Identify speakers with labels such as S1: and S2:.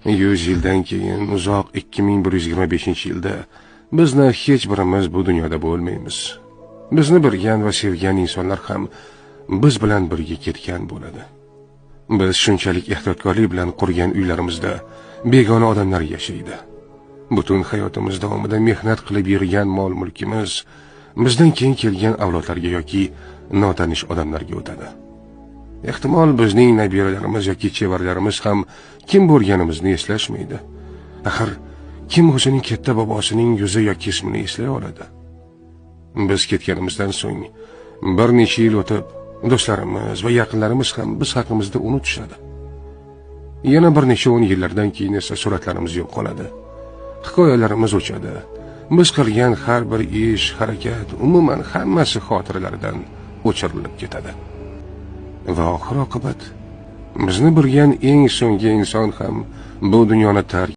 S1: 100 yildan keyin uzoq 2125-yilda bizni hech birimiz bu dunyoda bo'lmaymiz. Bizni bilgan va sevgan insonlar ham biz bilan birga ketgan bo'ladi. Biz shunchalik ehtiyotkorlik bilan qurgan uylarimizda begona odamlar yashaydi. Butun hayotimiz davomida mehnat qilib yig'gan mol-mulkimiz bizdan keyin kelgan avlodlarga yoki notanish odamlarga o'tadi. Ehtimol bizning nabiralarimiz yoki chevarlarimiz ham kim bo'lganimizni eslashmaydi. Axir kim o'zining katta bobosining yuzi yoki ismini eslay oladi? Biz ketganimizdan so'ng bir necha yil o'tib, do'stlarimiz va yaqinlarimiz ham biz haqimizda unutishadi. Yana bir necha 10 yillardan keyin esa suratlarimiz yo'q qoladi. Hikoyalarimiz o'chadi. Biz qilgan har bir ish, harakat, umuman hammasi xotiralardan o'chirilib ketadi. Va oxir oqibat bizni bilgan eng so'nggi inson ham bu dunyoni tark